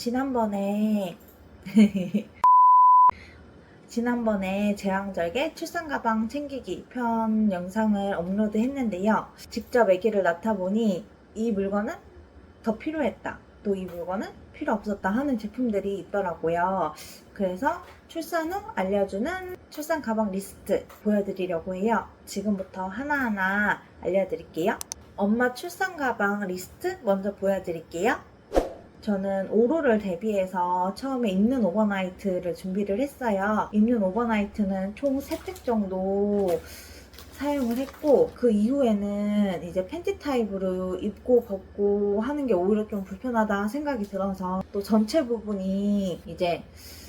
지난번에 제왕절개 출산가방 챙기기 편 영상을 업로드 했는데요. 직접 아기를 낳다 보니 이 물건은 더 필요했다, 또 이 물건은 필요 없었다 하는 제품들이 있더라고요. 그래서 출산 후 알려주는 출산 가방 리스트 보여드리려고 해요. 지금부터 하나하나 알려드릴게요. 엄마 출산 가방 리스트 먼저 보여드릴게요. 저는 오로를 대비해서 처음에 입는 오버나이트를 준비를 했어요. 입는 오버나이트는 총 3팩 정도 사용을 했고, 그 이후에는 이제 팬티 타입으로 입고 벗고 하는 게 오히려 좀 불편하다 생각이 들어서, 또 전체 부분이 이제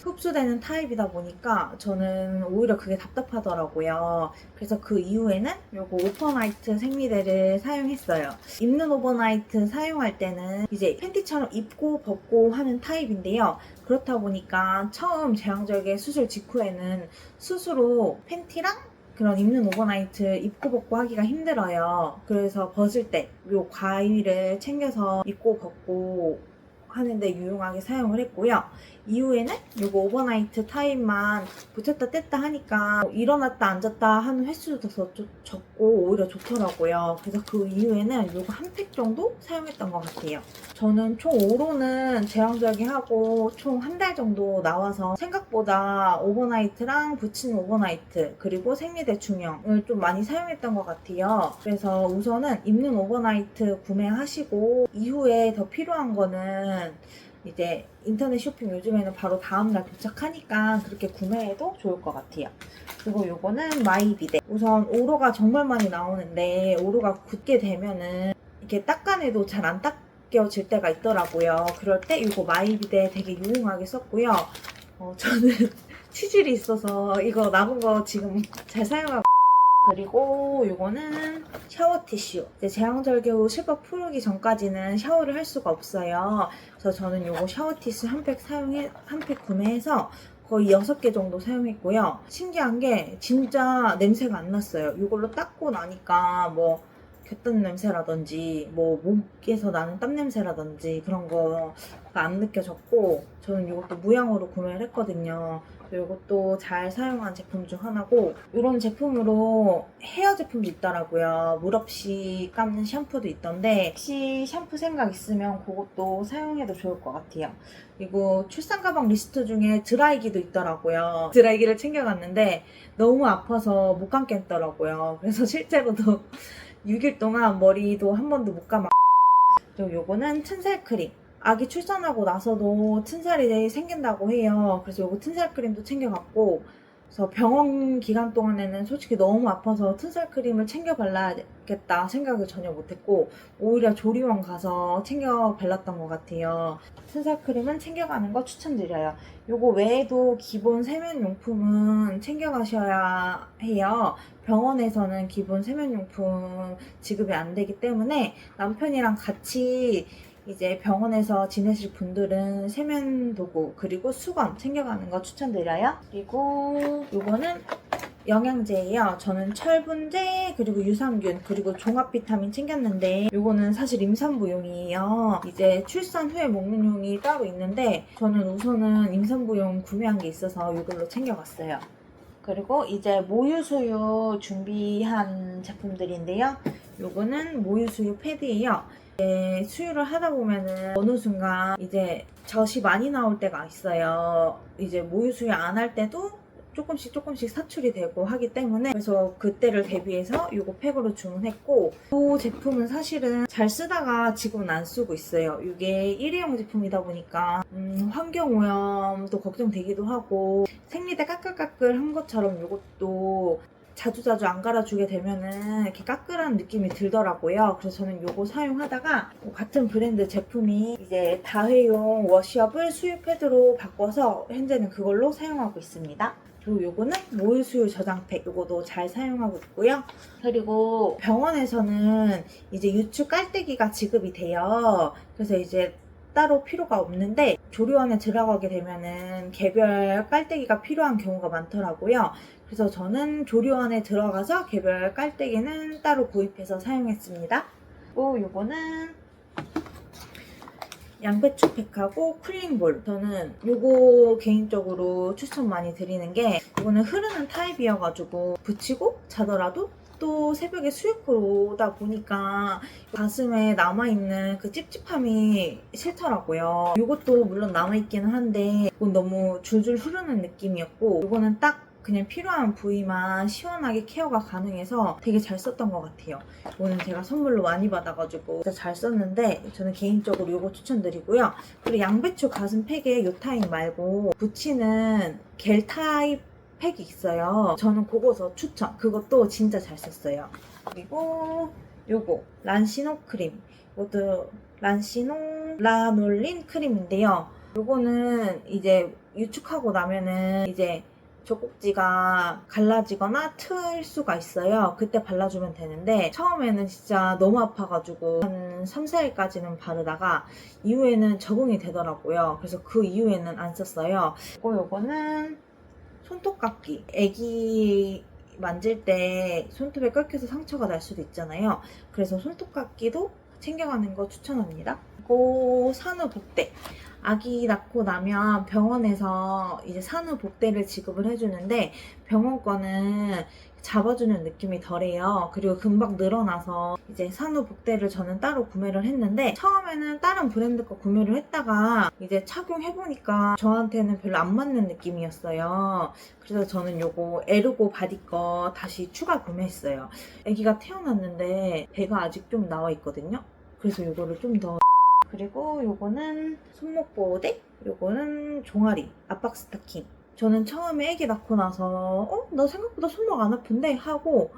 흡수되는 타입이다 보니까 저는 오히려 그게 답답하더라고요. 그래서 그 이후에는 요거 오버나이트 생리대를 사용했어요. 입는 오버나이트 사용할 때는 이제 팬티처럼 입고 벗고 하는 타입인데요. 그렇다 보니까 처음 제왕절개 수술 직후에는 스스로 팬티랑 그런 입는 오버나이트 입고 벗고 하기가 힘들어요. 그래서 벗을 때 요 가위를 챙겨서 입고 벗고 하는데 유용하게 사용을 했고요. 이후에는 요거 오버나이트 타입만 붙였다 뗐다 하니까 일어났다 앉았다 하는 횟수도 더 적고 오히려 좋더라고요. 그래서 그 이후에는 요거 한 팩 정도 사용했던 것 같아요. 저는 총 5로는 제왕절개 하고 총 한 달 정도 나와서 생각보다 오버나이트랑 붙이는 오버나이트 그리고 생리대 중형을 좀 많이 사용했던 것 같아요. 그래서 우선은 입는 오버나이트 구매하시고 이후에 더 필요한 거는 이제 인터넷 쇼핑 요즘에는 바로 다음날 도착하니까 그렇게 구매해도 좋을 것 같아요. 그리고 요거는 마이비데. 우선 오로가 정말 많이 나오는데 오로가 굳게 되면은 이렇게 닦아내도 잘 안 닦여질 때가 있더라고요. 그럴 때 이거 마이비데 되게 유용하게 썼고요. 저는 치질이 있어서 이거 남은 거 지금 잘 사용하고. 그리고 요거는 샤워 티슈. 이제 제왕절개 후 실밥 푸르기 전까지는 샤워를 할 수가 없어요. 그래서 저는 요거 샤워 티슈 한 팩 구매해서 거의 6개 정도 사용했고요. 신기한 게 진짜 냄새가 안 났어요. 이걸로 닦고 나니까 뭐 곁든 냄새라든지 뭐 목에서 나는 땀 냄새라든지 그런 거가 안 느껴졌고, 저는 이것도 무향으로 구매를 했거든요. 이것도 잘 사용한 제품 중 하나고, 이런 제품으로 헤어 제품도 있더라고요. 물 없이 감는 샴푸도 있던데, 혹시 샴푸 생각 있으면 그것도 사용해도 좋을 것 같아요. 그리고 출산 가방 리스트 중에 드라이기도 있더라고요. 드라이기를 챙겨갔는데 너무 아파서 못 감겠더라고요. 그래서 실제로도 6일 동안 머리도 한 번도 못 감아. 그리고 요거는 튼살 크림. 아기 출산하고 나서도 튼살이 생긴다고 해요. 그래서 요거 튼살 크림도 챙겨갔고, 그래서 병원 기간 동안에는 솔직히 너무 아파서 튼살 크림을 챙겨 발라야겠다 생각을 전혀 못했고, 오히려 조리원 가서 챙겨 발랐던 것 같아요. 튼살 크림은 챙겨가는 거 추천드려요. 요거 외에도 기본 세면용품은 챙겨가셔야 해요. 병원에서는 기본 세면용품 지급이 안 되기 때문에 남편이랑 같이 이제 병원에서 지내실 분들은 세면도구 그리고 수건 챙겨가는 거 추천드려요. 그리고 요거는 영양제예요. 저는 철분제 그리고 유산균 그리고 종합 비타민 챙겼는데, 요거는 사실 임산부용이에요. 이제 출산 후에 먹는 용이 따로 있는데 저는 우선은 임산부용 구매한 게 있어서 이걸로 챙겨갔어요. 그리고 이제 모유수유 준비한 제품들인데요. 요거는 모유수유 패드예요. 이제 수유를 하다 보면은 어느 순간 이제 젖이 많이 나올 때가 있어요. 이제 모유수유 안 할 때도 조금씩 사출이 되고 하기 때문에, 그래서 그때를 대비해서 이거 팩으로 주문했고, 이 제품은 사실은 잘 쓰다가 지금은 안 쓰고 있어요. 이게 일회용 제품이다 보니까 환경오염도 걱정되기도 하고, 생리대 까끌까끌한 것처럼 이것도 자주자주 안 갈아주게 되면은 이렇게 까끌한 느낌이 들더라고요. 그래서 저는 이거 사용하다가 같은 브랜드 제품이 이제 다회용 워시업을 수유 패드로 바꿔서 현재는 그걸로 사용하고 있습니다. 그리고 요거는 모유수유 저장팩, 요거도 잘 사용하고 있고요. 그리고 병원에서는 이제 유추 깔때기가 지급이 돼요. 그래서 이제 따로 필요가 없는데 조리원에 들어가게 되면은 개별 깔때기가 필요한 경우가 많더라고요. 그래서 저는 조리원에 들어가서 개별 깔때기는 따로 구입해서 사용했습니다. 그리고 요거는 양배추팩하고 쿨링볼. 저는 요거 개인적으로 추천 많이 드리는 게, 이거는 흐르는 타입이어가지고 붙이고 자더라도 또 새벽에 수유크로 오다 보니까 가슴에 남아있는 그 찝찝함이 싫더라고요. 이것도 물론 남아있기는 한데 이건 너무 줄줄 흐르는 느낌이었고, 이거는 딱 그냥 필요한 부위만 시원하게 케어가 가능해서 되게 잘 썼던 것 같아요. 이거는 제가 선물로 많이 받아가지고 진짜 잘 썼는데 저는 개인적으로 이거 추천드리고요. 그리고 양배추 가슴 팩에 요 타입 말고 붙이는 겔 타입 팩이 있어요. 저는 그거서 추천. 그것도 진짜 잘 썼어요. 그리고 요거 란시노 크림. 이것도 란시노 라놀린 크림인데요. 요거는 이제 유축하고 나면은 이제 젖꼭지가 갈라지거나 트일 수가 있어요. 그때 발라주면 되는데 처음에는 진짜 너무 아파가지고 한 3, 4일까지는 바르다가 이후에는 적응이 되더라고요. 그래서 그 이후에는 안 썼어요. 요거는 손톱깎이. 애기 만질 때 손톱에 끓여서 상처가 날 수도 있잖아요. 그래서 손톱깎이도 챙겨가는 거 추천합니다. 그리고 산후복대. 아기 낳고 나면 병원에서 이제 산후복대를 지급을 해주는데 병원 거는 잡아주는 느낌이 덜해요. 그리고 금방 늘어나서 이제 산후복대를 저는 따로 구매를 했는데 처음에는 다른 브랜드 거 구매를 했다가 이제 착용해보니까 저한테는 별로 안 맞는 느낌이었어요. 그래서 저는 요거 에르고 바디 거 다시 추가 구매했어요. 아기가 태어났는데 배가 아직 좀 나와 있거든요. 그래서 요거를 좀 더. 그리고 요거는 손목 보호대, 요거는 종아리 압박 스타킹. 저는 처음에 아기 낳고 나서 나 생각보다 손목 안 아픈데 하고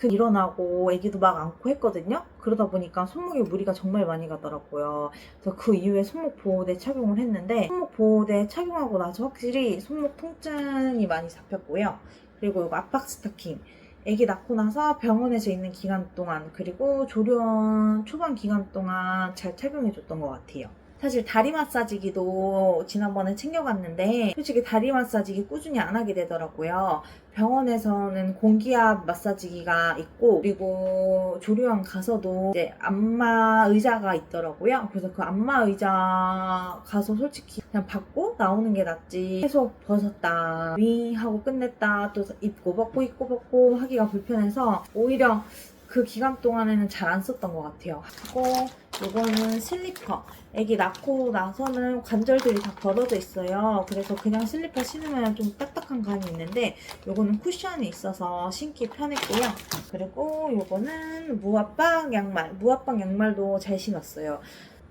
일어나고 아기도 막 안고 했거든요. 그러다 보니까 손목에 무리가 정말 많이 가더라고요. 그래서 그 이후에 손목 보호대 착용을 했는데 손목 보호대 착용하고 나서 확실히 손목 통증이 많이 잡혔고요. 그리고 이거 압박 스타킹. 아기 낳고 나서 병원에서 있는 기간 동안 그리고 조련 초반 기간 동안 잘 착용해줬던 것 같아요. 사실 다리 마사지기도 지난번에 챙겨갔는데 솔직히 다리 마사지기 꾸준히 안 하게 되더라고요. 병원에서는 공기압 마사지기가 있고 그리고 조리원 가서도 이제 안마 의자가 있더라고요. 그래서 그 안마 의자 가서 솔직히 그냥 받고 나오는 게 낫지 계속 벗었다 윙 하고 끝냈다 또 입고 벗고 하기가 불편해서 오히려 그 기간 동안에는 잘 안 썼던 것 같아요. 그리고 이거는 슬리퍼. 애기 낳고 나서는 관절들이 다 벌어져 있어요. 그래서 그냥 슬리퍼 신으면 좀 딱딱한 감이 있는데 이거는 쿠션이 있어서 신기 편했고요. 그리고 이거는 무압박 양말. 무압박 양말도 잘 신었어요.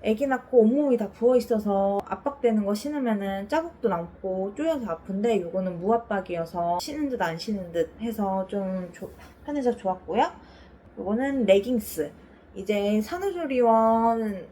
애기 낳고 온몸이 다 부어있어서 압박되는 거 신으면은 자국도 남고 쪼여서 아픈데 이거는 무압박이어서 신은 듯 안 신은 듯 해서 좀 편해서 좋았고요. 이거는 레깅스. 이제 산후조리원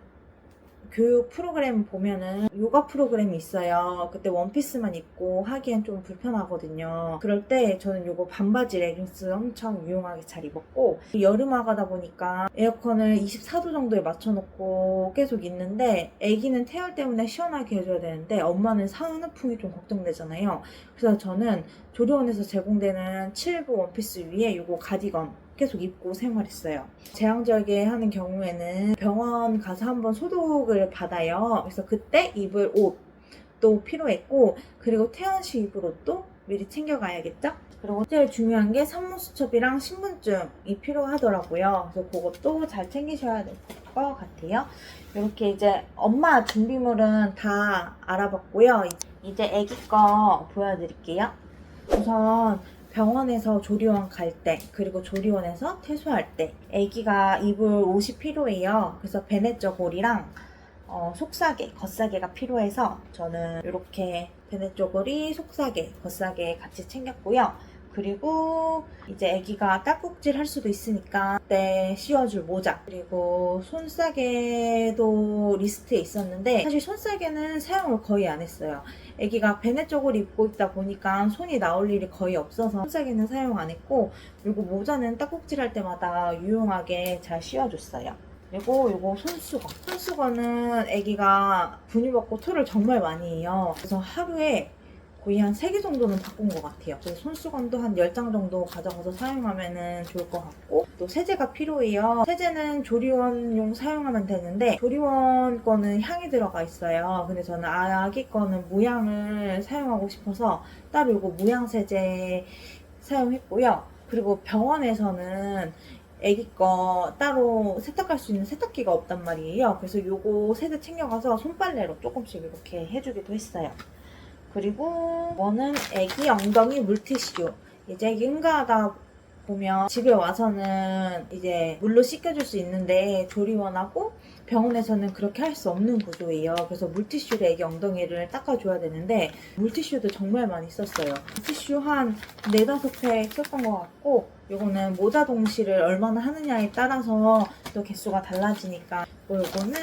교육 프로그램 보면은 요가 프로그램이 있어요. 그때 원피스만 입고 하기엔 좀 불편하거든요. 그럴 때 저는 요거 반바지 레깅스 엄청 유용하게 잘 입었고 여름화가다 보니까 에어컨을 24도 정도에 맞춰놓고 계속 있는데 아기는 태열 때문에 시원하게 해줘야 되는데 엄마는 산후풍이 좀 걱정되잖아요. 그래서 저는 조리원에서 제공되는 7부 원피스 위에 요거 가디건 계속 입고 생활했어요. 제왕절개 하는 경우에는 병원 가서 한번 소독을 받아요. 그래서 그때 입을 옷도 필요했고 그리고 퇴원시 입을 옷도 미리 챙겨가야겠죠? 그리고 제일 중요한 게 산모수첩이랑 신분증이 필요하더라고요. 그래서 그것도 잘 챙기셔야 될 것 같아요. 이렇게 이제 엄마 준비물은 다 알아봤고요. 이제 아기 거 보여드릴게요. 우선 병원에서 조리원 갈 때 그리고 조리원에서 퇴소할 때 아기가 입을 옷이 필요해요. 그래서 베넷저고리랑 속사계, 겉사계가 필요해서 저는 이렇게 베넷저고리, 속사계, 겉사계 같이 챙겼고요. 그리고 이제 아기가 딸꾹질 할 수도 있으니까 그때 씌워줄 모자 그리고 손싸개도 리스트에 있었는데 사실 손싸개는 사용을 거의 안 했어요. 아기가 베넷 쪽을 입고 있다 보니까 손이 나올 일이 거의 없어서 손싸개는 사용 안 했고 그리고 모자는 딸꾹질 할 때마다 유용하게 잘 씌워줬어요. 그리고 이거 손수건. 손수건은 아기가 분유 먹고 토를 정말 많이 해요. 그래서 하루에 거의 한 3개 정도는 바꾼 것 같아요. 그래서 손수건도 한 10장 정도 가져가서 사용하면 좋을 것 같고, 또 세제가 필요해요. 세제는 조리원용 사용하면 되는데 조리원 거는 향이 들어가 있어요. 근데 저는 아기 거는 무향을 사용하고 싶어서 따로 이거 무향 세제 사용했고요. 그리고 병원에서는 애기 거 따로 세탁할 수 있는 세탁기가 없단 말이에요. 그래서 요거 세대 챙겨가서 손빨래로 조금씩 이렇게 해주기도 했어요. 그리고 이거는 애기 엉덩이 물티슈. 이제 응가하다 보면 집에 와서는 이제 물로 씻겨줄 수 있는데 조리원하고 병원에서는 그렇게 할 수 없는 구조예요. 그래서 물티슈로 애기 엉덩이를 닦아줘야 되는데 물티슈도 정말 많이 썼어요. 티슈 한 4, 5팩 썼던 것 같고, 요거는 모자 동시를 얼마나 하느냐에 따라서 또 개수가 달라지니까. 요거는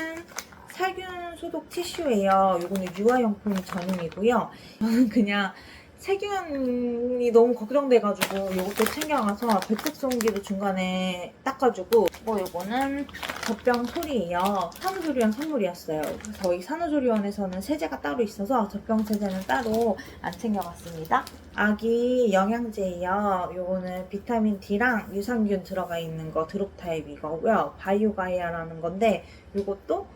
살균 소독 티슈예요. 요거는 유아용품 전용이고요. 저는 그냥 세균이 너무 걱정돼가지고 요것도 챙겨가서 백색소음기도 중간에 닦아주고, 요거는 젖병 톨이에요. 산후조리원 선물이었어요. 저희 산후조리원에서는 세제가 따로 있어서 젖병 세제는 따로 안 챙겨갔습니다. 아기 영양제예요. 요거는 비타민 D랑 유산균 들어가 있는 거 드롭 타입 이거고요. 바이오가이아라는 건데 요것도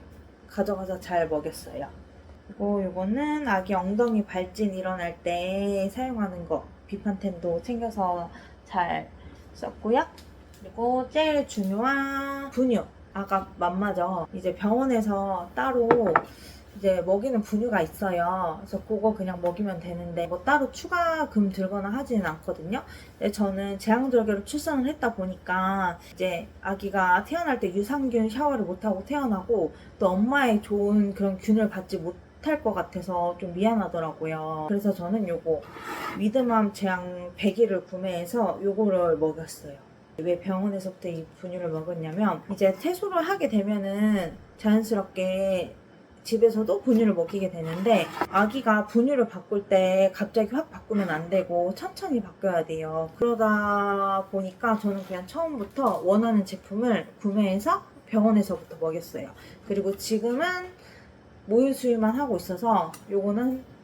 가져가서 잘 먹였어요. 그리고 요거는 아기 엉덩이 발진 일어날 때 사용하는 거, 비판텐도 챙겨서 잘 썼고요. 그리고 제일 중요한 분유, 아가 맘마죠. 이제 병원에서 따로 이제 먹이는 분유가 있어요. 그래서 그거 그냥 먹이면 되는데 뭐 따로 추가금 들거나 하지는 않거든요. 근데 저는 제왕절개로 출산을 했다 보니까 이제 아기가 태어날 때 유산균 샤워를 못하고 태어나고 또 엄마의 좋은 그런 균을 받지 못할 것 같아서 좀 미안하더라고요. 그래서 저는 요거 위드맘 제왕 100일을 구매해서 요거를 먹였어요. 왜 병원에서부터 이 분유를 먹었냐면, 이제 퇴소를 하게 되면은 자연스럽게 집에서도 분유를 먹이게 되는데, 아기가 분유를 바꿀 때 갑자기 확 바꾸면 안 되고 천천히 바꿔야 돼요. 그러다 보니까 저는 그냥 처음부터 원하는 제품을 구매해서 병원에서부터 먹였어요. 그리고 지금은 모유 수유만 하고 있어서 요거는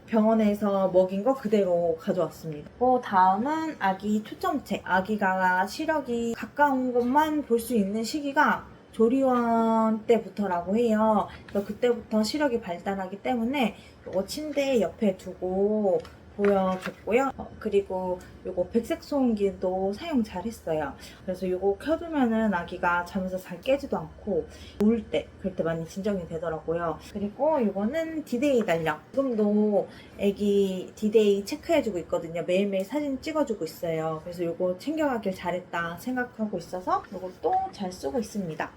병원에서 먹인 거 그대로 가져왔습니다. 다음은 아기 초점책. 아기가 시력이 가까운 것만 볼 수 있는 시기가 조리원 때부터라고 해요. 그래서 그때부터 시력이 발달하기 때문에 이거 침대 옆에 두고 보여줬고요. 그리고 요거 백색 소음기도 사용 잘 했어요. 그래서 요거 켜두면은 아기가 잠에서 잘 깨지도 않고 울 때, 그럴 때 많이 진정이 되더라고요. 그리고 요거는 디데이 달력. 지금도 애기 디데이 체크해주고 있거든요. 매일매일 사진 찍어주고 있어요. 그래서 요거 챙겨가길 잘했다 생각하고 있어서 요것도 잘 쓰고 있습니다.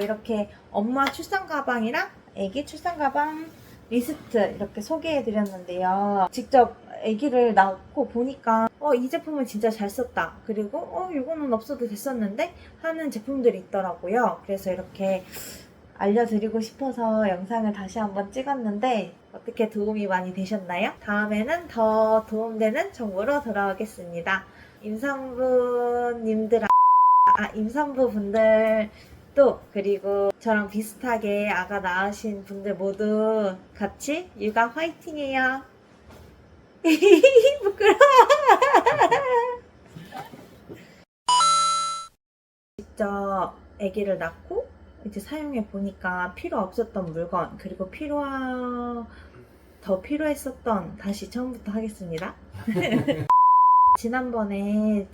이렇게 엄마 출산 가방이랑 애기 출산 가방 리스트 이렇게 소개해드렸는데요. 직접 아기를 낳고 보니까 이 제품은 진짜 잘 썼다. 그리고 이거는 없어도 됐었는데 하는 제품들이 있더라고요. 그래서 이렇게 알려드리고 싶어서 영상을 다시 한번 찍었는데 어떻게 도움이 많이 되셨나요? 다음에는 더 도움되는 정보로 돌아오겠습니다. 임산부 분들 또 그리고 저랑 비슷하게 아가 낳으신 분들 모두 같이 육아 화이팅해요. 부끄러워. 직접 아기를 낳고 이제 사용해 보니까 필요 없었던 물건, 그리고 더 필요했었던, 다시 처음부터 하겠습니다. 지난번에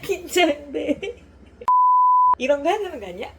긴장돼. 이런 거 해야 되는 거 아니야?